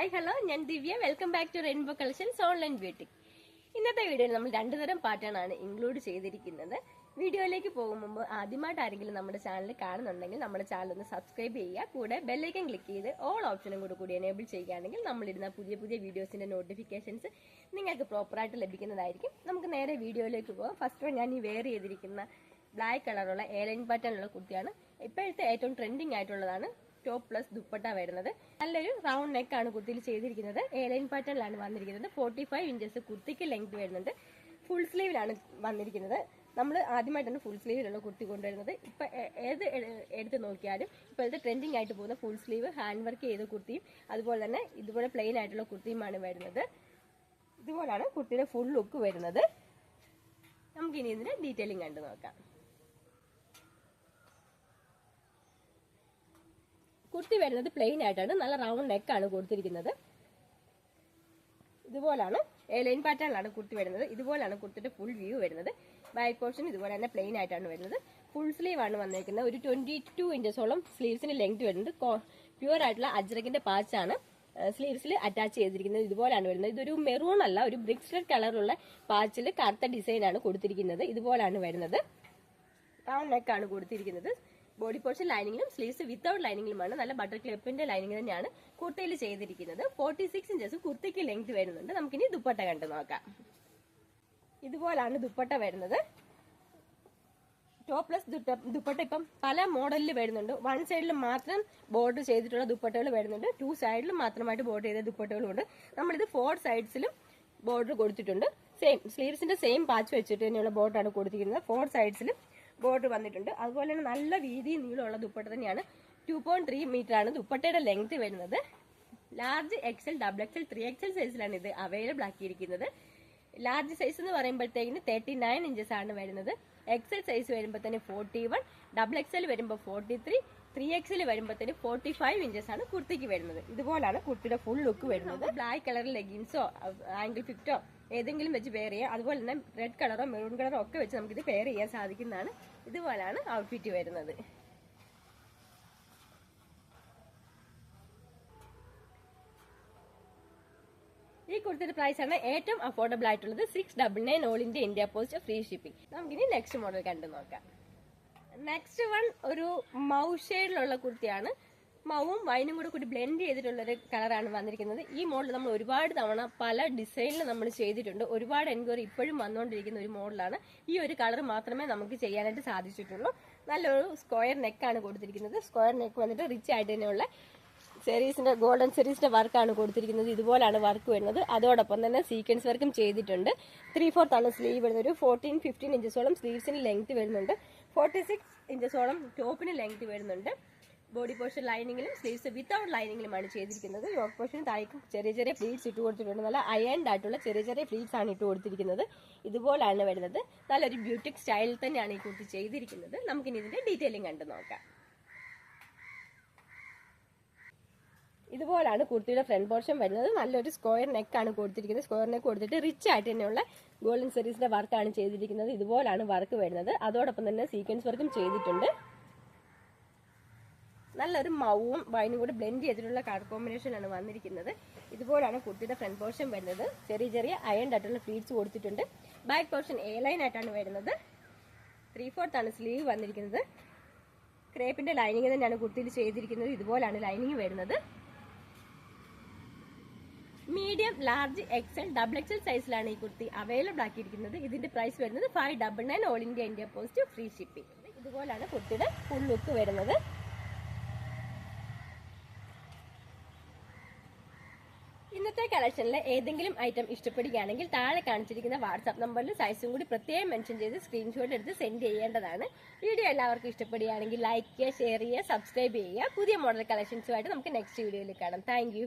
Hi hello, ഞാൻ Divya. Welcome back to rainbow collections online beauty. ഇന്നത്തെ വീഡിയോയിൽ നമ്മൾ രണ്ടു തരം പാറ്റേൺ ആണ് ഇൻക്ലൂഡ് ചെയ്തിരിക്കുന്നത്. വീഡിയോയിലേക്ക് പോകും മുമ്പ് ആദ്യമായിട്ട് ആരെങ്കിലും നമ്മുടെ ചാനൽ കാണുന്നുണ്ടെങ്കിൽ നമ്മുടെ ചാനൽ ഒന്ന് സബ്സ്ക്രൈബ് ചെയ്യുക. കൂടെ ബെല്ലൈക്കൻ ക്ലിക്ക് ചെയ്ത് ഓൾ ഓപ്ഷനും കൂടി എനേബിൾ ചെയ്യുകയാണെങ്കിൽ നമ്മളിടുന്ന പുതിയ പുതിയ വീഡിയോസിന്റെ നോട്ടിഫിക്കേഷൻസ് നിങ്ങൾക്ക് പ്രോപ്പറായിട്ട് ലഭിക്കുന്നതായിരിക്കും. നമുക്ക് നേരെ വീഡിയോയിലേക്ക് പോകാം. ഫസ്റ്റ് ഞാൻ ഈ വെയർ ചെയ്തിരിക്കുന്ന ബ്ലാക്ക് കളറുള്ള എയർലൈൻ പാറ്റേണുള്ള കുർത്തിയാണ്. ഇപ്പോഴത്തെ ഏറ്റവും ട്രെൻഡിങ് ആയിട്ടുള്ളതാണ്. ടോപ്പ് പ്ലസ് ദുപ്പട്ട വരുന്നത്. നല്ലൊരു റൗണ്ട് നെക്ക് ആണ് കുർത്തിയിൽ ചെയ്തിരിക്കുന്നത്. എയർലൈൻ പാറ്റേണിലാണ് വന്നിരിക്കുന്നത്. 45 ഇഞ്ചസ് കുർത്തിക്ക് ലെങ്ത് വരുന്നുണ്ട്. ഫുൾ സ്ലീവിലാണ് വന്നിരിക്കുന്നത്. നമ്മൾ ആദ്യമായിട്ടാണ് ഫുൾ സ്ലീവിലുള്ള കുർത്തി കൊണ്ടുവരുന്നത്. ഇപ്പൊ ഏത് എടുത്ത് നോക്കിയാലും ഇപ്പോഴത്തെ ട്രെൻഡിങ് ആയിട്ട് പോകുന്ന ഫുൾ സ്ലീവ് ഹാൻഡ് വർക്ക് ചെയ്ത കുർത്തിയും അതുപോലെ തന്നെ ഇതുപോലെ പ്ലെയിൻ ആയിട്ടുള്ള കുർത്തിയുമാണ് വരുന്നത്. ഇതുപോലാണ് കുർത്തിയുടെ ഫുൾ ലുക്ക് വരുന്നത്. നമുക്കിനി ഇതിന്റെ ഡീറ്റെയിലിംഗ് കണ്ടു നോക്കാം. കുർത്തി വരുന്നത് പ്ലെയിൻ ആയിട്ടാണ്. നല്ല റൗണ്ട് നെക്കാണ് കൊടുത്തിരിക്കുന്നത്. ഇതുപോലാണ് എയർലൈൻ പാറ്റേണിലാണ് കുർത്തി വരുന്നത്. ഇതുപോലാണ് കുർത്തിയുടെ ഫുൾ വ്യൂ വരുന്നത്. ബാക്ക് പോർഷൻ ഇതുപോലെ തന്നെ പ്ലെയിൻ ആയിട്ടാണ് വരുന്നത്. ഫുൾ സ്ലീവ് ആണ് വന്നിരിക്കുന്നത്. ഒരു 22 ഇഞ്ചസോളം സ്ലീവ്സിന് ലെങ്ത് വരുന്നുണ്ട്. പ്യുവർ ആയിട്ടുള്ള അജ്രകിന്റെ പാച്ചാണ് സ്ലീവ്സിൽ അറ്റാച്ച് ചെയ്തിരിക്കുന്നത്. ഇതുപോലാണ് വരുന്നത്. ഇതൊരു മെറൂൺ അല്ല, ഒരു ബ്രിക്സ് റെഡ് കളറുള്ള പാച്ചിൽ കറുത്ത ഡിസൈൻ ആണ് കൊടുത്തിരിക്കുന്നത്. ഇതുപോലാണ് വരുന്നത്. റൗണ്ട് നെക്കാണ് കൊടുത്തിരിക്കുന്നത്. ബോഡി പോർഷൻ ലൈനിങ്ങിലും സ്ലീവ്സ് വിത്തൗട്ട് ലൈനിങ്ങിലുമാണ്. നല്ല ബട്ടർ ക്ലിപ്പിന്റെ ലൈനിങ് തന്നെയാണ് കുർത്തയിൽ ചെയ്തിരിക്കുന്നത്. 46 ഇഞ്ചസ് കുർത്തിക്ക് ലെങ്ത് വരുന്നുണ്ട്. നമുക്കിനി ദുപ്പട്ട കണ്ടു നോക്കാം. ഇതുപോലാണ് ദുപ്പട്ട വരുന്നത്. ടോപ്പ് പ്ലസ് ദുപ്പട്ട ഇപ്പം പല മോഡലിൽ വരുന്നുണ്ട്. വൺ സൈഡിൽ മാത്രം ബോർഡർ ചെയ്തിട്ടുള്ള ദുപ്പട്ടകൾ വരുന്നുണ്ട്. 2 സൈഡിലും മാത്രമായിട്ട് ബോർഡർ ചെയ്ത ദുപ്പട്ടകളും ഉണ്ട്. നമ്മളിത് 4 സൈഡ്സിലും ബോർഡർ കൊടുത്തിട്ടുണ്ട്. സെയിം സ്ലീവ്സിന്റെ സെയിം പാച്ച് വെച്ചിട്ട് തന്നെയുള്ള ബോർഡറാണ് കൊടുത്തിരിക്കുന്നത്. 4 സൈഡ്സിലും ബോർഡർ വന്നിട്ടുണ്ട്. അതുപോലെ തന്നെ നല്ല വീതി നീളമുള്ള ദുപ്പട്ട തന്നെയാണ്. 2.3 മീറ്റർ ആണ് ദുപ്പട്ടയുടെ ലെങ്ത് വരുന്നത്. Large XL, double Excel, 3XL സൈസിലാണ് ഇത് അവൈലബിൾ ആക്കിയിരിക്കുന്നത്. ലാർജ് സൈസ് എന്ന് പറയുമ്പോഴത്തേക്കിന് 39 ഇഞ്ചസ് ആണ് വരുന്നത്. എക്സൽ സൈസ് വരുമ്പോഴത്തേന് 41, ഡബിൾ എക്സൽ വരുമ്പോൾ 43, 3XL വരുമ്പോഴത്തേന് 45 ഇഞ്ചസ് ആണ് കുർത്തിക്ക് വരുന്നത്. ഇതുപോലാണ് കുർത്തിയുടെ ഫുൾ ലുക്ക് വരുന്നത്. ബ്ലാക്ക് കളർ ലെഗിൻസോ ആംഗിൾ ഫിറ്റോ ഏതെങ്കിലും വെച്ച് പെയർ ചെയ്യാം. അതുപോലെ തന്നെ റെഡ് കളറോ മെറൂൺ കളറോ ഒക്കെ വെച്ച് നമുക്കിത് പെയർ ചെയ്യാൻ സാധിക്കുന്നതാണ്. ഇതുപോലാണ് ഔട്ട്ഫിറ്റ് വരുന്നത്. ഈ കുർത്തിയുടെ പ്രൈസ് ആണ് ഏറ്റവും അഫോർഡബിൾ ആയിട്ടുള്ളത്. 699 all India post free shipping. നമുക്കിനി നെക്സ്റ്റ് മോഡൽ കണ്ടു നോക്കാം. നെക്സ്റ്റ് വൺ ഒരു മൗ ഷെയ്ഡിലുള്ള കുർത്തിയാണ്. മൗവും വൈനും കൂടി ബ്ലെൻഡ് ചെയ്തിട്ടുള്ള ഒരു കളറാണ് വന്നിരിക്കുന്നത്. ഈ മോഡൽ നമ്മൾ ഒരുപാട് തവണ പല ഡിസൈനിൽ നമ്മൾ ചെയ്തിട്ടുണ്ട്. ഒരുപാട് എൻക്വയറി ഇപ്പോഴും വന്നുകൊണ്ടിരിക്കുന്ന ഒരു മോഡലാണ്. ഈ ഒരു കളർ മാത്രമേ നമുക്ക് ചെയ്യാനായിട്ട് സാധിച്ചിട്ടുള്ളൂ. നല്ലൊരു സ്ക്വയർ നെക്കാണ് കൊടുത്തിരിക്കുന്നത്. സ്ക്വയർ നെക്ക് വന്നിട്ട് റിച്ച് ആയിട്ട് തന്നെയുള്ള സെറീസിന്റെ ഗോൾഡൻ സെറീസിന്റെ വർക്കാണ് കൊടുത്തിരിക്കുന്നത്. ഇതുപോലാണ് വർക്ക് വരുന്നത്. അതോടൊപ്പം തന്നെ സീക്വൻസ് വർക്കും ചെയ്തിട്ടുണ്ട്. 3/4 ആണ് സ്ലീവ് വരുന്നത്. ഒരു 14-15 ഇഞ്ചസോളം സ്ലീവ്സിന് ലെങ്ത് വരുന്നുണ്ട്. 46 ഇഞ്ചസോളം ടോപ്പിന് ലെങ്ത് വരുന്നുണ്ട്. ബോഡി പോർഷൻ ലൈനിങ്ങിലും സ്ലീവ്സ് വിത്തൗട്ട് ലൈനിങ്ങിലുമാണ് ചെയ്തിരിക്കുന്നത്. യോക്ക് പോർഷന് താഴേക്കും ചെറിയ ചെറിയ ഫ്ലീറ്റ്സ് ഇട്ട് കൊടുത്തിട്ടുണ്ട്. നല്ല അയൺഡ് ആയിട്ടുള്ള ചെറിയ ചെറിയ ഫ്ലീറ്റ്സ് ആണ് ഇട്ട് കൊടുത്തിരിക്കുന്നത്. ഇതുപോലാണ് വരുന്നത്. നല്ലൊരു ബ്യൂട്ടിക് സ്റ്റൈലിൽ തന്നെയാണ് ഈ കുർത്തി ചെയ്തിരിക്കുന്നത്. നമുക്കിനി ഇതിന്റെ ഡീറ്റെയിലിംഗ് കണ്ടു നോക്കാം. ഇതുപോലാണ് കുർത്തിയുടെ ഫ്രണ്ട് പോർഷൻ വരുന്നത്. നല്ലൊരു സ്ക്വയർ നെക്കാണ് കൊടുത്തിരിക്കുന്നത്. സ്ക്വയർ നെക്ക് കൊടുത്തിട്ട് റിച്ച് ആയിട്ട് തന്നെയുള്ള ഗോൾഡൻ സെറീസിന്റെ വർക്കാണ് ചെയ്തിരിക്കുന്നത്. ഇതുപോലാണ് വർക്ക് വരുന്നത്. അതോടൊപ്പം തന്നെ സീക്വൻസ് വർക്കും ചെയ്തിട്ടുണ്ട്. നല്ലൊരു മൗവും വൈനും കൂടി ബ്ലെൻഡ് ചെയ്തിട്ടുള്ള കളർ കോമ്പിനേഷനാണ് വന്നിരിക്കുന്നത്. ഇതുപോലാണ് കുർത്തിയുടെ ഫ്രണ്ട് പോർഷൻ വരുന്നത്. ചെറിയ ചെറിയ അയൺഡ് ആയിട്ടുള്ള ഫ്ലീറ്റ്സ് കൊടുത്തിട്ടുണ്ട്. ബാക്ക് പോർഷൻ എ ലൈൻ ആയിട്ടാണ് വരുന്നത്. 3/4 ആണ് സ്ലീവ് വന്നിരിക്കുന്നത്. ക്രേപ്പിന്റെ ലൈനിങ് തന്നെയാണ് കുർത്തിയിൽ ചെയ്തിരിക്കുന്നത്. ഇതുപോലാണ് ലൈനിങ് വരുന്നത്. Medium, large, XL, double XL സൈസിലാണ് ഈ കുർത്തി അവൈലബിൾ ആക്കിയിരിക്കുന്നത്. ഇതിന്റെ പ്രൈസ് വരുന്നത് 599 all India post free shipping. ഇതുപോലാണ് കുർത്തിയുടെ ഫുൾ ലുക്ക് വരുന്നത്. ഇന്നത്തെ കളക്ഷനിലെ ഏതെങ്കിലും ഐറ്റം ഇഷ്ടപ്പെടുകയാണെങ്കിൽ താഴെ കാണിച്ചിരിക്കുന്ന വാട്സ്ആപ്പ് നമ്പറിൽ സൈസും കൂടി പ്രത്യേകം മെൻഷൻ ചെയ്ത് സ്ക്രീൻഷോട്ട് എടുത്ത് സെൻഡ് ചെയ്യേണ്ടതാണ്. വീഡിയോ എല്ലാവർക്കും ഇഷ്ടപ്പെടുകയാണെങ്കിൽ ലൈക്ക് ചെയ്യുക, ഷെയർ ചെയ്യുക, സബ്സ്ക്രൈബ് ചെയ്യുക. പുതിയ മോഡൽ കളക്ഷൻസുമായിട്ട് നമുക്ക് നെക്സ്റ്റ് വീഡിയോയിൽ കാണാം. താങ്ക്